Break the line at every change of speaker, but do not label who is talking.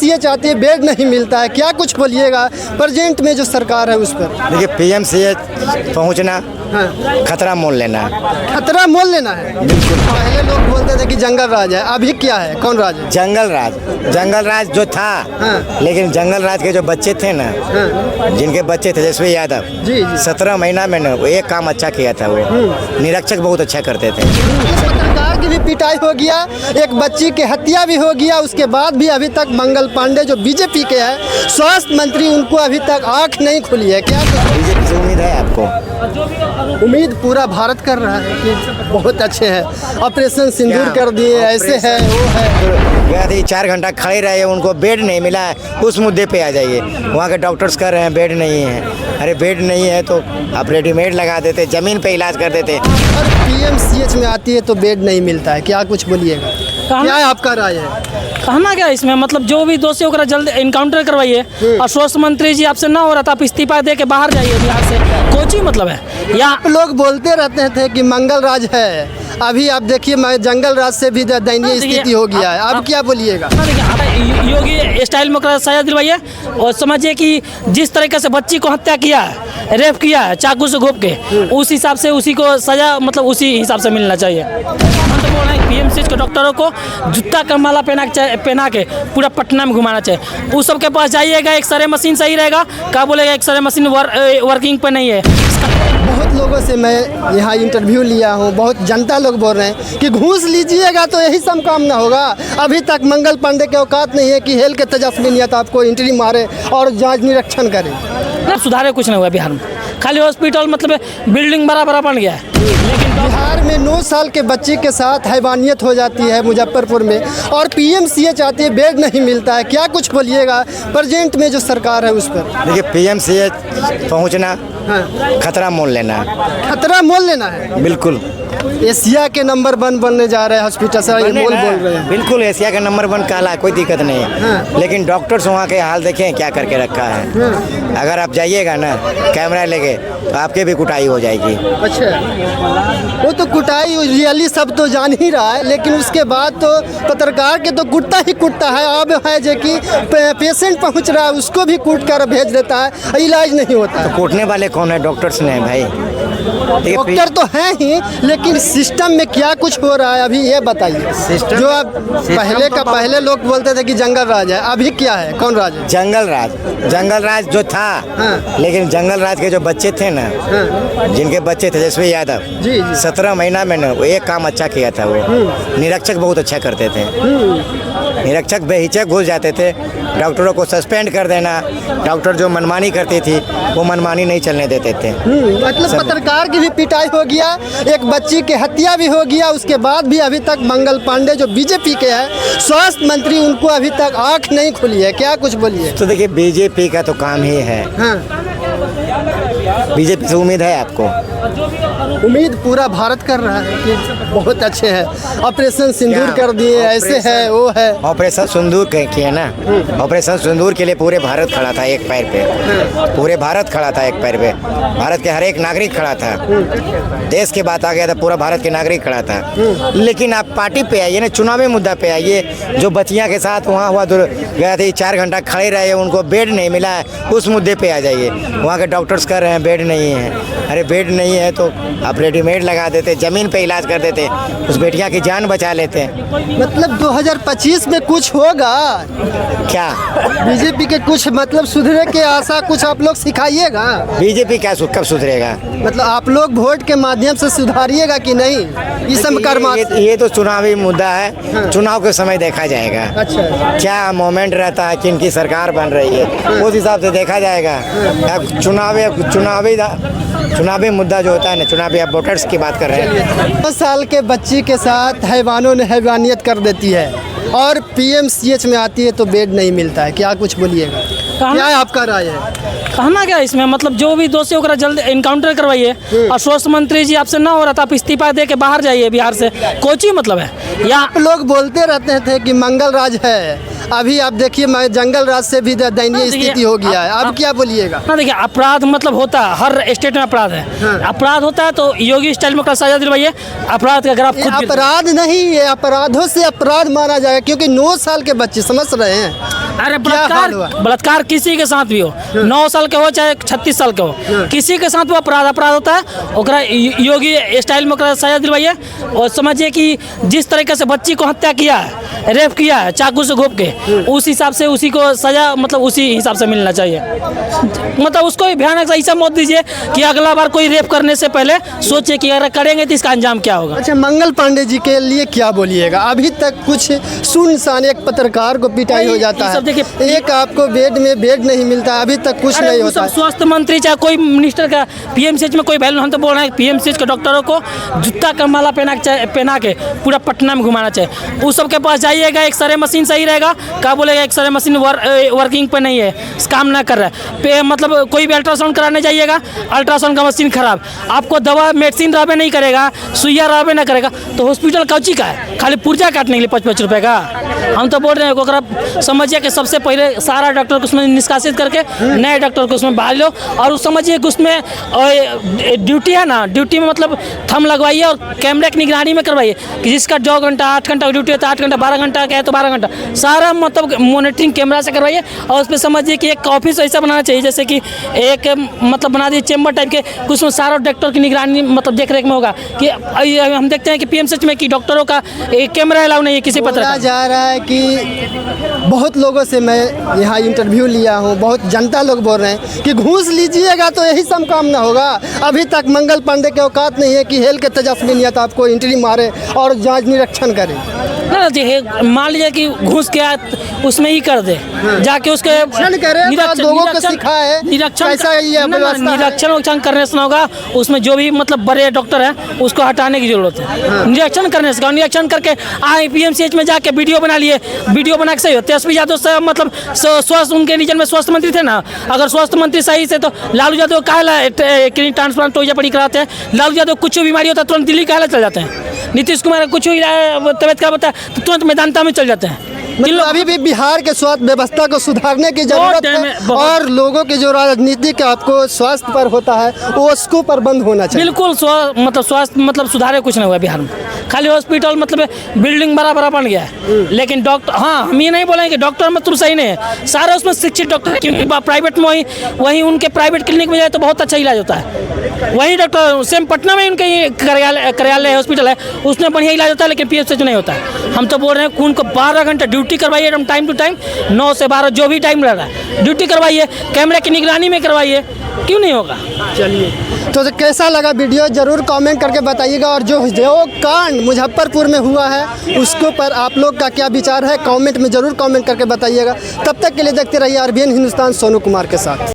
PMCH आती है, bed नहीं मिलता है, क्या कुछ बोलिएगा प्रेजेंट में जो सरकार है उस पर?
देखिए पीएमसीएच पहुंचना खतरा मोल लेना,
खतरा मोल लेना है।
बिल्कुल।
पहले लोग बोलते थे कि जंगल राज है, अभी क्या है, कौन राज है?
जंगल राज जो था, लेकिन जंगल राज के जो बच्चे थे ना, जिनके बच्चे थे जसवी यादव,
जी।
17 महीना में ना वो एक काम अच्छा किया था, वो निरीक्षक बहुत अच्छा करते थे।
पत्रकार की भी पिटाई हो गया, एक बच्ची की हत्या भी हो गया, उसके बाद भी अभी तक मंगल पांडे जो बीजेपी के हैं स्वास्थ्य मंत्री, उनको अभी तक आंख नहीं खुली है। क्या
बीजेपी से उम्मीद है आपको?
उम्मीद पूरा भारत कर रहा है कि बहुत अच्छे हैं, ऑपरेशन सिंदूर कर दिए, ऐसे है वो है।
गया थी 4 घंटा खड़े रहे, उनको बेड नहीं मिला है, उस मुद्दे पे आ जाइए। वहाँ के डॉक्टर्स कह रहे हैं बेड नहीं है। अरे बेड नहीं है तो आप रेडीमेड लगा देते, ज़मीन पे इलाज कर देते।
और पीएमसीएच में आती है तो बेड नहीं मिलता है, क्या कुछ बोलिएगा, क्या है आपका राय है?
कहना क्या इसमें, मतलब जो भी दोषी होकर जल्द इनकाउंटर करवाइए। और स्वास्थ्य मंत्री जी आपसे ना हो रहा था, आप इस्तीफा दे के बाहर जाइए बिहार से, कोची मतलब है। या
आप लोग बोलते रहते थे कि मंगल राज है, अभी आप देखिए जंगल राज से भी दयनीय स्थिति हो गया है, अब क्या बोलिएगा?
योगी स्टाइल में सजा दिलवाइए और समझिए कि जिस तरीके से बच्ची को हत्या किया है, रेप किया है चाकू से घोंप के, उस हिसाब से उसी को सजा, मतलब उसी हिसाब से मिलना चाहिए। पीएमसीएच के डॉक्टरों को जूता का माला पहना के पूरा पटना में घुमाना चाहिए। उस सब के पास जाइएगा, एक्सरे मशीन सही रहेगा, क्या बोलेगा एक्सरे मशीन वर्किंग पे नहीं है।
बहुत लोगों से मैं यहाँ इंटरव्यू लिया हूँ, बहुत जनता लोग बोल रहे हैं कि घूस लीजिएगा तो यही सब काम ना होगा। अभी तक मंगल पांडे के औकात नहीं है कि हेल के तेजस्वी नियत आपको एंट्री मारे और जांच निरीक्षण करे।
सुधारे कुछ नहीं हुआ बिहार में, खाली हॉस्पिटल मतलब बिल्डिंग बड़ा बन गया है।
लेकिन बिहार में 9 साल के बच्चे के साथ हैवानियत हो जाती है मुजफ्फरपुर में, और पीएमसीएच आती है, बेड नहीं मिलता है, क्या कुछ बोलिएगा प्रेजेंट में जो सरकार है उस पर?
देखिए पीएमसीएच पहुंचना खतरा मोल लेना,
खतरा मोल लेना है।
बिल्कुल।
एशिया के नंबर 1 बनने जा रहे हैं हॉस्पिटल, सर ये बोल रहे हैं।
बिल्कुल एशिया का नंबर 1 काला, कोई दिक्कत नहीं है। लेकिन डॉक्टर्स वहाँ के हाल देखें क्या करके रखा है। अगर आप जाइएगा ना कैमरा लेके तो आपके भी कुटाई हो जाएगी।
अच्छा, वो तो कुटाई रियली सब तो जान ही रहा है, लेकिन उसके बाद तो पत्रकार के तो कुटता ही कुटता है। अब है जो कि पेशेंट पहुँच रहा है उसको भी कूट कर भेज देता है, इलाज नहीं होता।
तो कूटने वाले कौन है? डॉक्टर्स ने भाई।
डॉक्टर तो है ही, लेकिन सिस्टम में क्या कुछ हो रहा है अभी ये बताइए। जो अब पहले लोग बोलते थे कि जंगल राज है, अभी क्या है, कौन राज है?
जंगल राज जो था, लेकिन जंगल राज के जो बच्चे थे ना, जिनके बच्चे थे जसवी यादव,
जी।
17 महीना में ना वो एक काम अच्छा किया था, वो निरीक्षक बहुत अच्छा करते थे। निरीक्षक बेहिचक घुस जाते थे, डॉक्टरों को सस्पेंड कर देना, डॉक्टर जो मनमानी करती थी वो मनमानी नहीं चलने देते थे।
मतलब पत्रकार की भी पिटाई हो गया, एक बच्ची की हत्या भी हो गया, उसके बाद भी अभी तक मंगल पांडे जो बीजेपी के हैं स्वास्थ्य मंत्री, उनको अभी तक आंख नहीं खुली है, क्या कुछ बोलिए?
तो देखिए बीजेपी का तो काम ही है। बीजेपी से उम्मीद है आपको?
उम्मीद पूरा भारत कर रहा है कि बहुत अच्छे हैं, ऑपरेशन सिंदूर कर दिए, ऐसे है वो है।
ऑपरेशन सिंदूर किए ना, ऑपरेशन सिंदूर के लिए पूरे भारत खड़ा था एक पैर पे, पूरे भारत खड़ा था एक पैर पे, भारत के हर एक नागरिक खड़ा था। देश की बात आ गया था, पूरा भारत के नागरिक खड़ा था। लेकिन आप पार्टी पे आइए ना, चुनावी मुद्दा पे आइए। जो बच्चियाँ के साथ वहाँ हुआ गया थे, 4 घंटा खड़े रहे, उनको बेड नहीं मिला है, उस मुद्दे पे आ जाइए। वहाँ के डॉक्टर्स कह रहे हैं बेड नहीं है। अरे बेड नहीं है तो आप रेडीमेड लगा देते, ज़मीन पे इलाज कर देते, उस बेटिया की जान बचा लेते।
मतलब 2025 में कुछ होगा
क्या?
बीजेपी के कुछ मतलब सुधरे के आशा कुछ आप लोग सिखाइएगा?
बीजेपी क्या कब सुधरेगा?
मतलब आप लोग वोट के माध्यम से सुधारिएगा कि नहीं? इस
ये तो चुनावी मुद्दा है, चुनाव के समय देखा जाएगा।
अच्छा,
क्या मोमेंट रहता है, किनकी सरकार बन रही है, उस हिसाब से देखा जाएगा। चुनावी मुद्दा जो होता है ना, चुनावी आप वोटर्स की बात कर रहे हैं।
10 साल के बच्ची के साथ हैवानों ने हैवानियत कर देती है, और पीएमसीएच में आती है तो बेड नहीं मिलता है, क्या कुछ बोलिएगा, क्या है आपका राय है?
कहना क्या इसमें, मतलब जो भी दोषी होकर जल्द इनकाउंटर करवाइए। और स्वास्थ्य मंत्री जी आपसे ना हो रहा था, आप इस्तीफा दे के बाहर जाइए बिहार से, कोची मतलब है। या
आप लोग बोलते रहते थे कि मंगल राज है, अभी आप देखिए जंगल राज से भी दयनीय स्थिति हो गया है, अब क्या बोलिएगा?
ना देखिए, अपराध मतलब होता है, हर स्टेट में अपराध है। अपराध होता है तो योगी स्टाइल में सजा दिलवाइए। अपराध का अगर आप खुद
अपराध नहीं है, अपराधों से अपराध माना जाएगा, क्योंकि 9 साल के बच्चे, समझ रहे हैं,
अरे
क्या हाल हुआ?
बलात्कार किसी के साथ भी हो, 9 साल के हो चाहे 36 साल के हो, किसी के साथ वो अपराध होता है। ओकरा योगी स्टाइल में ओकरा सजा दिलवाइए और समझिए कि जिस तरीके से बच्ची को हत्या किया है, रेप किया है चाकू से घोंप के, उस हिसाब से उसी को सजा मतलब उसी हिसाब से मिलना चाहिए। मतलब उसको भी भयानक ऐसा मौत दीजिए कि अगला बार कोई रेप करने से पहले सोचे कि अगर करेंगे तो इसका अंजाम क्या होगा।
अच्छा, मंगल पांडे जी के लिए क्या बोलिएगा? अभी तक कुछ सुनसान, एक पत्रकार को पिटाई हो जाता
ये सब
है,
देखिए,
एक आपको बेड में बेड नहीं मिलता, अभी तक कुछ
अरे
नहीं
वो
होता
सब
है।
स्वास्थ्य मंत्री चाहे कोई मिनिस्टर का पीएमसीएच में कोई वैल्यू, हम तो बोल रहे हैं पीएमसीएच के डॉक्टरों को जूता का माला पहना के पूरा पटना में घुमाना चाहिए। उस सब के पास जाइएगा, एक्सरे मशीन सही रहेगा, क्या बोलेगा एक्सरे मशीन वर्किंग पे नहीं है, काम ना कर रहा है, मतलब कोई भी अल्ट्रासाउंड कराने जाइएगा, अल्ट्रासाउंड का मशीन खराब, आपको दवा मेडिसिन रहबे नहीं करेगा, सुइया रहबे ना करेगा, तो हॉस्पिटल कौची का है, खाली पुर्जा काटने के लिए 5-5 रुपए का। हम तो बोल रहे हैं ओकरा समझिए कि सबसे पहले सारा डॉक्टर को उसमें निष्कासित करके नए डॉक्टर को उसमें बहाल लो, और उस समझिए कि उसमें ड्यूटी है ना, ड्यूटी में मतलब थंब लगवाइए और कैमरे की निगरानी में करवाइए कि जिसका 2 घंटा 8 घंटा ड्यूटी होता है, 8 घंटा 12 घंटा का है तो 12 घंटा, सारा मतलब मॉनिटरिंग कैमरा से करवाइए। और उसमें समझिए कि एक ऑफिस ऐसा बनाना चाहिए जैसे कि एक मतलब बना दिए चेंबर टाइप के, उसमें सारा डॉक्टर की निगरानी मतलब देख रेख में होगा कि हम देखते हैं कि पीएमसीएच में कि डॉक्टरों का कैमरा अलाउ नहीं है किसी पत्र
बोला
का।
जा रहा है कि बहुत लोगों से मैं यहाँ इंटरव्यू लिया हूँ, बहुत जनता लोग बोल रहे हैं कि घूस लीजिएगा तो यही सब काम ना होगा। अभी तक मंगल पांडे के औकात नहीं है कि हेल के तेजस्विनियत आपको एंट्री मारे और जांच निरीक्षण करे।
ना मान लीजिए कि घूस के उसमें ही कर दे, जाके उसके
लोगों को सिखाए कैसा ये व्यवस्था है।
निरीक्षण करने से ना होगा, उसमें जो भी मतलब बड़े डॉक्टर हैं उसको हटाने की जरूरत है। निरीक्षण करने से, निरीक्षण करके पीएमसीएच में जाके वीडियो बना लिए, वीडियो बना के सही हो। तेजस्वी यादव से मतलब स्वास्थ्य उनके रीजन में स्वास्थ्य मंत्री थे ना, अगर स्वास्थ्य मंत्री सही से तो लालू यादव काहे किडनी ट्रांसप्लांट तो पड़ी कराते हैं, लालू यादव कुछ बीमारी होता है तुरंत दिल्ली काहे चल जाते हैं, नीतीश कुमार कुछ तबियत खराब होता है तो तुरंत मैदानता में चल जाते हैं।
मतलब अभी भी बिहार के स्वास्थ्य व्यवस्था को सुधारने की जरूरत है और लोगों की जो राजनीति का आपको स्वास्थ्य पर होता है वो उसको पर बंद होना चाहिए।
बिल्कुल मतलब स्वास्थ्य मतलब सुधारे कुछ नहीं हुआ बिहार में, खाली हॉस्पिटल मतलब बिल्डिंग बड़ा बन गया है, लेकिन डॉक्टर, हाँ हम ये नहीं बोलेंगे कि डॉक्टर में तुम सही नहीं है, सारे उसमें शिक्षित डॉक्टर है, क्योंकि प्राइवेट में वहीं उनके प्राइवेट क्लिनिक में जाए तो बहुत अच्छा इलाज होता है। वहीं डॉक्टर सेम पटना में उनके कार्यालय हॉस्पिटल है, उसमें बढ़िया इलाज होता है, लेकिन पीएमसीएच नहीं होता है। हम तो बोल रहे हैं उनको 12 घंटे ड्यूटी करवाइए, एकदम टाइम टू टाइम, 9 से 12 जो भी टाइम लग रहा है ड्यूटी करवाइए, कैमरे की निगरानी में करवाइए, क्यों नहीं होगा।
चलिए, तो कैसा लगा वीडियो जरूर कमेंट करके बताइएगा, और जो कांड मुजफ्फरपुर में हुआ है उसको पर आप लोग का क्या विचार है कमेंट में जरूर कमेंट करके बताइएगा। तब तक के लिए देखते रहिए RBN हिंदुस्तान सोनू कुमार के साथ।